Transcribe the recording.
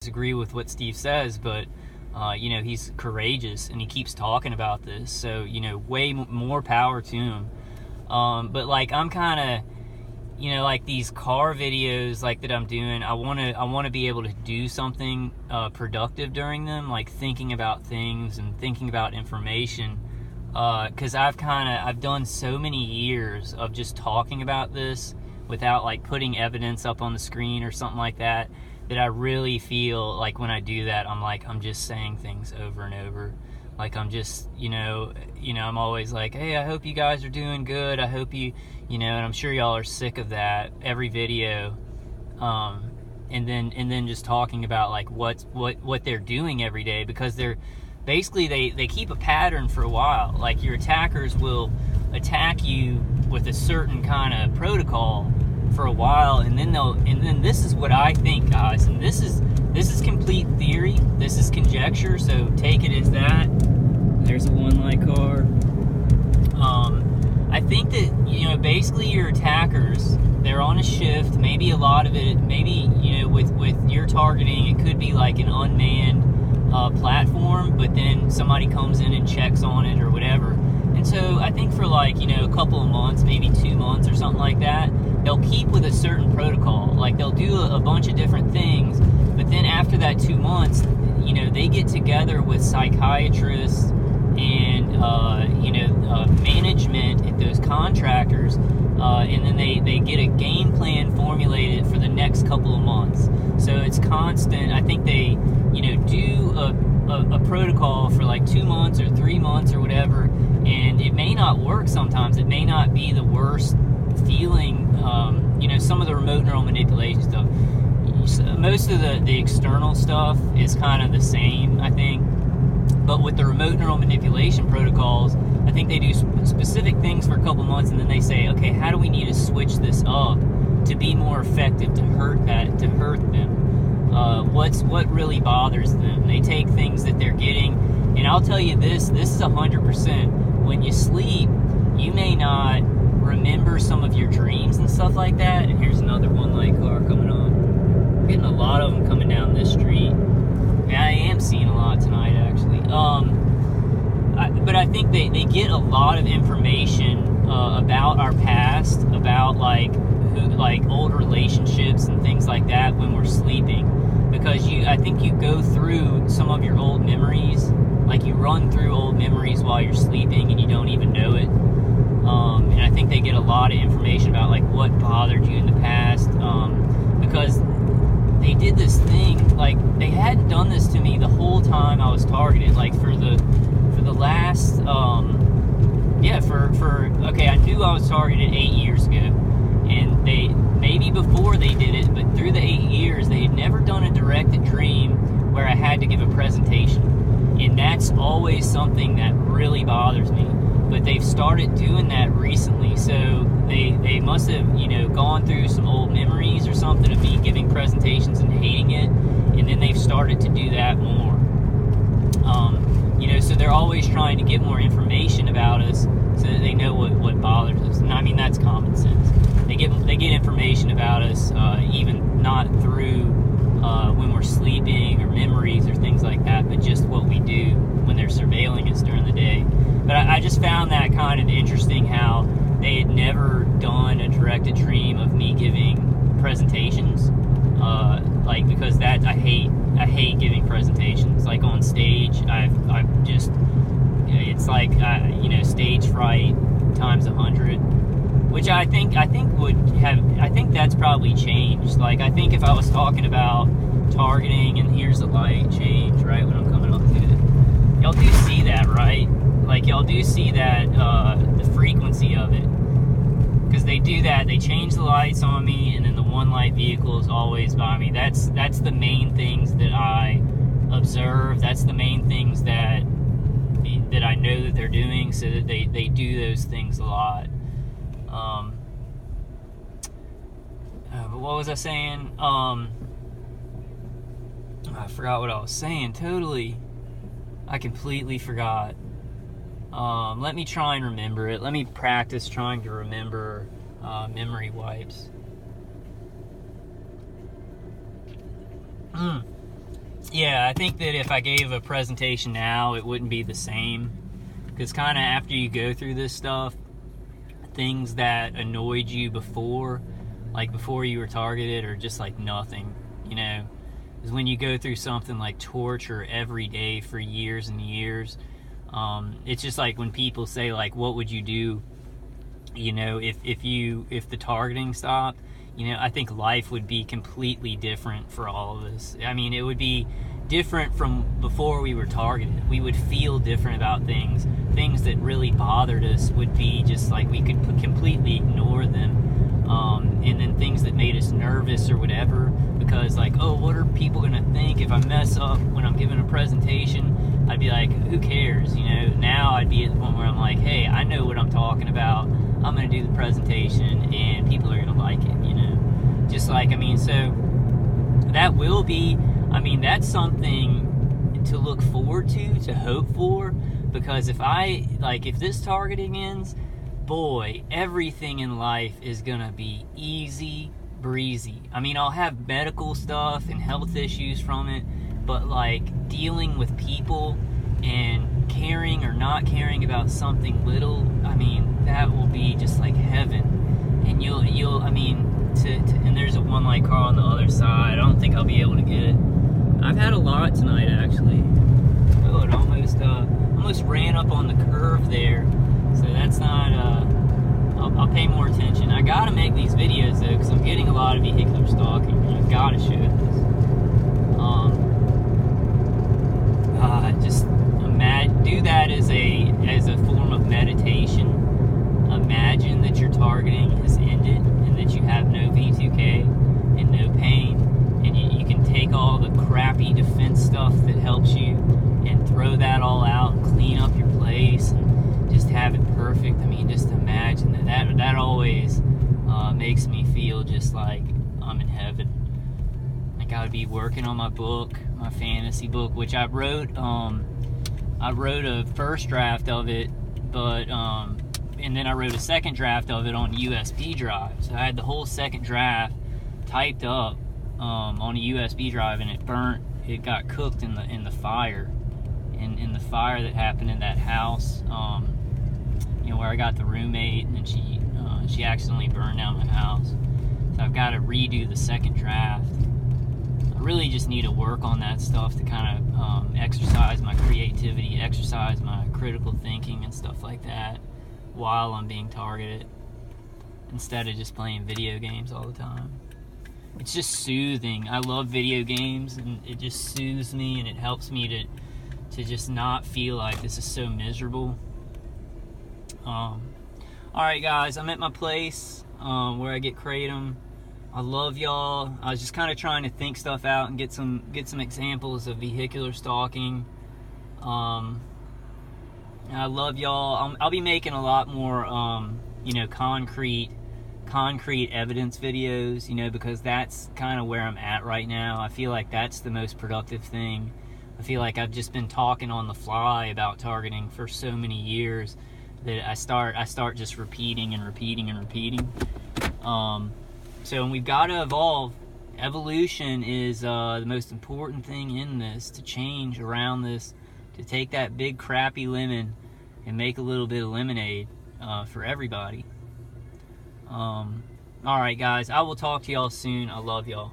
disagree with what Steve says, but you know, he's courageous and he keeps talking about this, so you know, way more power to him. But like, I'm kind of, you know, like these car videos like that I'm doing, I want to be able to do something productive during them, like thinking about things and thinking about information, because I've done so many years of just talking about this without like putting evidence up on the screen or something like that, that I really feel like when I do that, I'm just saying things over and over. Like I'm just, you know, I'm always like, hey, I hope you guys are doing good. I hope you know, and I'm sure y'all are sick of that every video. And then just talking about like what they're doing every day, because they're basically, they keep a pattern for a while. Like your attackers will attack you with a certain kind of protocol for a while, and then this is what I think, guys, and this is complete theory, this is conjecture, so take it as that. There's a one light car. I think that, you know, basically your attackers, they're on a shift, maybe a lot of it, maybe, you know, with your targeting, it could be like an unmanned platform, but then somebody comes in and checks on it or whatever. And so I think for like, you know, a couple of months, maybe 2 months or something like that, they'll keep with a certain protocol. Like they'll do a bunch of different things, but then after that 2 months, you know, they get together with psychiatrists and, you know, management at those contractors, and then they get a game plan formulated for the next couple of months. So it's constant. I think they, you know, do a protocol for like 2 months or 3 months or whatever, and it may not work sometimes. It may not be the worst feeling. You know, some of the remote neural manipulation stuff, most of the external stuff is kind of the same, I think. But with the remote neural manipulation protocols, I think they do specific things for a couple months, and then they say, okay, how do we need to switch this up to be more effective, to hurt them? What really bothers them? They take things that they're getting, and I'll tell you this is 100%. When you sleep, you may not remember some of your dreams and stuff like that. And here's another one light car coming on. I'm getting a lot of them coming down this street. Yeah, I am seeing a lot tonight, actually. But I think they get a lot of information about our past, about like old relationships and things like that when we're sleeping, because I think you go through some of your old memories, like you run through old memories while you're sleeping and you don't even know it. And I think they get a lot of information about like what bothered you in the past, because they did this thing, like they hadn't done this to me the whole time I was targeted, like for the last, okay, I knew I was targeted 8 years ago, and maybe before they did it, but through the 8 years, they had never done a directed dream where I had to give a presentation, and that's always something that really bothers me. But they've started doing that recently, so they must have, you know, gone through some old memories or something of me giving presentations and hating it, and then they've started to do that more. You know, so they're always trying to get more information about us so that they know what bothers us. And I mean, that's common sense. They get information about us, even not through when we're sleeping or memories or things like that, but just what we do when they're surveilling us during the day. But I just found that kind of interesting, how they had never done a directed dream of me giving presentations, like, because that I hate giving presentations, like on stage. I've just, it's like, you know, stage fright times 100, which I think that's probably changed. Like, I think if I was talking about targeting, and here's the light change right when I'm coming up to it, y'all do see that, right? Like, y'all do see that, the frequency of it, because they do that. They change the lights on me, and then the one light vehicle is always by me. That's the main things that I observe. That's the main things that I know that they're doing, so that they do those things a lot. But what was I saying? I forgot what I was saying, totally. I completely forgot. Let me try and remember it. Let me practice trying to remember memory wipes. Yeah, I think that if I gave a presentation now, it wouldn't be the same. Because kind of after you go through this stuff, things that annoyed you before, like before you were targeted, are just like nothing, you know? Because when you go through something like torture every day for years and years, it's just like when people say, like, what would you do, you know, if the targeting stopped? You know, I think life would be completely different for all of us. I mean, it would be different from before we were targeted. We would feel different about things. Things that really bothered us would be just like we could completely ignore them. And then things that made us nervous or whatever, because like, oh, what are people gonna think if I mess up when I'm giving a presentation? I'd be like, who cares? You know, now I'd be at the point where I'm like, hey, I know what I'm talking about. I'm gonna do the presentation and people are gonna like it, you know? Just like, I mean, so that will be, I mean, that's something to look forward to hope for, because if this targeting ends, boy, everything in life is gonna be easy breezy. I mean, I'll have medical stuff and health issues from it, but like dealing with people and caring or not caring about something little, I mean, that will be just like heaven. And you'll I mean, and there's a one light car on the other side. I don't think I'll be able to get it. I've had a lot tonight, actually. Oh, it almost ran up on the curve there. So that's not, I'll pay more attention. I gotta make these videos though, because I'm getting a lot of vehicular stalking, and I've gotta show this. Just do that as a form of meditation. Imagine that your targeting has ended and that you have no V2K and no pain, and you can take all the crappy defense stuff that helps you and throw that all out and clean up your place and just have it perfect. I mean, just imagine that always makes me feel just like I'm in heaven. Like I would be working on my book, my fantasy book, which I wrote a first draft of it, but and then I wrote a second draft of it on USB drive. So I had the whole second draft typed up on a USB drive, and it burnt. It got cooked in the fire, in the fire that happened in that house. You know, where I got the roommate, and she accidentally burned down my house. So I've got to redo the second draft. I really just need to work on that stuff to kind of exercise my creativity, exercise my critical thinking and stuff like that while I'm being targeted, instead of just playing video games all the time. It's just soothing. I love video games, and it just soothes me, and it helps me to just not feel like this is so miserable. Alright guys, I'm at my place where I get kratom. I love y'all. I was just kind of trying to think stuff out and get some examples of vehicular stalking. I love y'all. I'll be making a lot more you know, concrete evidence videos, you know, because that's kind of where I'm at right now. I feel like that's the most productive thing. I feel like I've just been talking on the fly about targeting for so many years that I start just repeating and repeating and repeating. So we've got to evolve. Evolution is the most important thing in this, to change around this, to take that big crappy lemon and make a little bit of lemonade for everybody. Alright guys, I will talk to y'all soon. I love y'all.